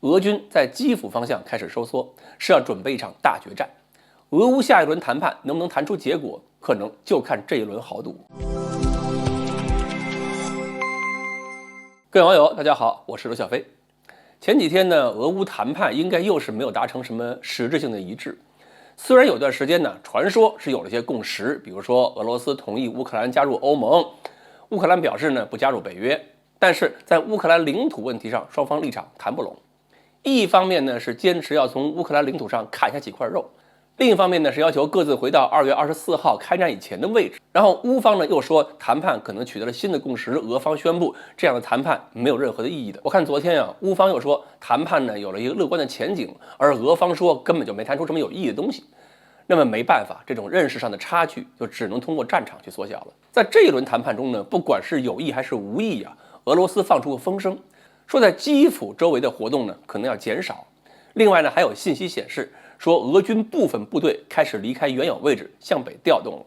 俄军在基辅方向开始收缩，是要准备一场大决战。俄乌下一轮谈判能不能谈出结果，可能就看这一轮豪赌。各位网友，大家好，我是罗小飞。前几天呢，俄乌谈判应该又是没有达成什么实质性的一致。虽然有段时间呢，传说是有了些共识，比如说俄罗斯同意乌克兰加入欧盟，乌克兰表示呢不加入北约，但是在乌克兰领土问题上，双方立场谈不拢。一方面呢是坚持要从乌克兰领土上砍下几块肉，另一方面呢是要求各自回到2月24号开战以前的位置。然后乌方呢又说谈判可能取得了新的共识，俄方宣布这样的谈判没有任何的意义的。我看昨天乌方又说谈判呢有了一个乐观的前景，而俄方说根本就没谈出什么有意义的东西。那么没办法，这种认识上的差距就只能通过战场去缩小了。在这一轮谈判中呢，不管是有意还是无意俄罗斯放出个风声，说在基辅周围的活动呢可能要减少。另外呢，还有信息显示说俄军部分部队开始离开原有位置，向北调动了。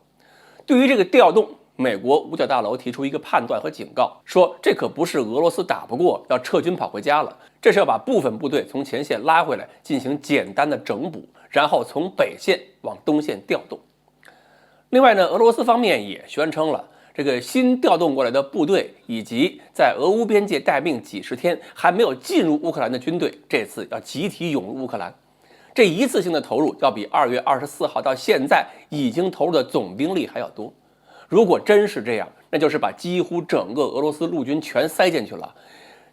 对于这个调动，美国五角大楼提出一个判断和警告，说这可不是俄罗斯打不过要撤军跑回家了，这是要把部分部队从前线拉回来进行简单的整补，然后从北线往东线调动。另外呢，俄罗斯方面也宣称了，这个新调动过来的部队以及在俄乌边界待命几十天还没有进入乌克兰的军队，这次要集体涌入乌克兰。这一次性的投入要比2月24号到现在已经投入的总兵力还要多。如果真是这样，那就是把几乎整个俄罗斯陆军全塞进去了。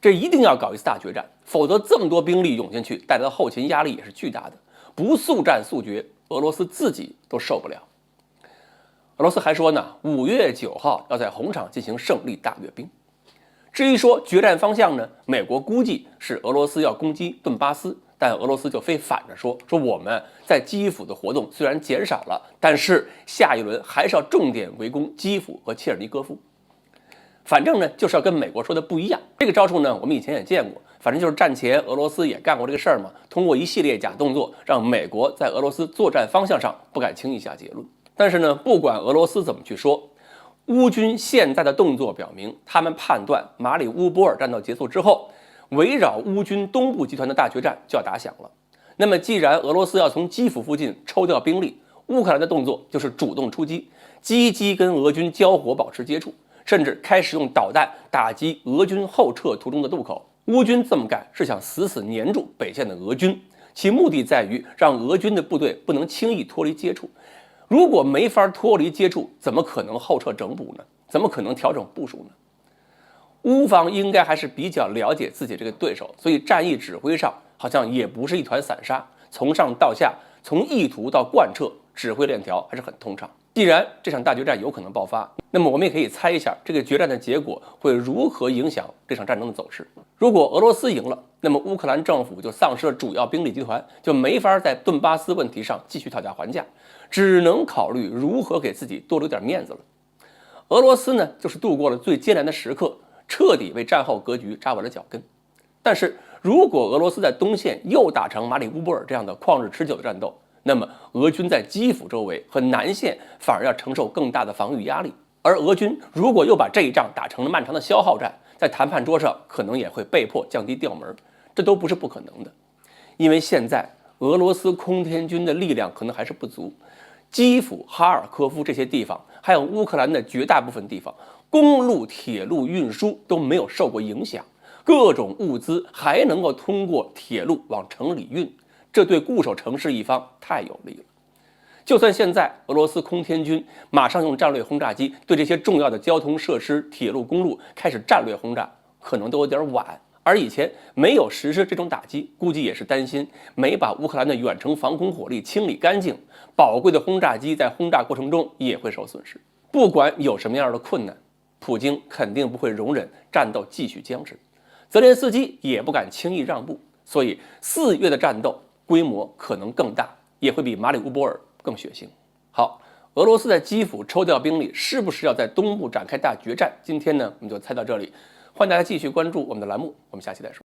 这一定要搞一次大决战，否则这么多兵力涌进去带来的后勤压力也是巨大的。不速战速决，俄罗斯自己都受不了。俄罗斯还说呢，5月9号要在红场进行胜利大阅兵。至于说决战方向呢，美国估计是俄罗斯要攻击顿巴斯，但俄罗斯就非反着说我们在基辅的活动虽然减少了，但是下一轮还是要重点围攻基辅和切尔尼戈夫。反正呢就是要跟美国说的不一样。这个招数呢我们以前也见过，反正就是战前俄罗斯也干过这个事儿嘛，通过一系列假动作让美国在俄罗斯作战方向上不敢轻易下结论。但是呢，不管俄罗斯怎么去说，乌军现在的动作表明，他们判断马里乌波尔战斗结束之后，围绕乌军东部集团的大决战就要打响了。那么既然俄罗斯要从基辅附近抽调兵力，乌克兰的动作就是主动出击，积极跟俄军交火，保持接触，甚至开始用导弹打击俄军后撤途中的渡口。乌军这么干是想死死黏住北线的俄军，其目的在于让俄军的部队不能轻易脱离接触。如果没法脱离接触，怎么可能后撤整补呢？怎么可能调整部署呢？乌方应该还是比较了解自己这个对手，所以战役指挥上好像也不是一团散沙，从上到下，从意图到贯彻，指挥链条还是很通畅。既然这场大决战有可能爆发，那么我们也可以猜一下这个决战的结果会如何影响这场战争的走势。如果俄罗斯赢了，那么乌克兰政府就丧失了主要兵力集团，就没法在顿巴斯问题上继续讨价还价，只能考虑如何给自己多留点面子了。俄罗斯呢，就是度过了最艰难的时刻，彻底为战后格局扎稳了脚跟。但是如果俄罗斯在东线又打成马里乌波尔这样的旷日持久的战斗，那么俄军在基辅周围和南线反而要承受更大的防御压力。而俄军如果又把这一仗打成了漫长的消耗战，在谈判桌上可能也会被迫降低调门，这都不是不可能的。因为现在俄罗斯空天军的力量可能还是不足，基辅、哈尔科夫这些地方，还有乌克兰的绝大部分地方，公路、铁路运输都没有受过影响，各种物资还能够通过铁路往城里运，这对固守城市一方太有利了。就算现在俄罗斯空天军马上用战略轰炸机对这些重要的交通设施、铁路、公路开始战略轰炸，可能都有点晚。而以前没有实施这种打击，估计也是担心没把乌克兰的远程防空火力清理干净，宝贵的轰炸机在轰炸过程中也会受损失。不管有什么样的困难，普京肯定不会容忍战斗继续僵持，泽连斯基也不敢轻易让步，所以4月的战斗规模可能更大，也会比马里乌波尔更血腥。好，俄罗斯在基辅抽调兵力，是不是要在东部展开大决战？今天呢，我们就猜到这里。欢迎大家继续关注我们的栏目，我们下期再说。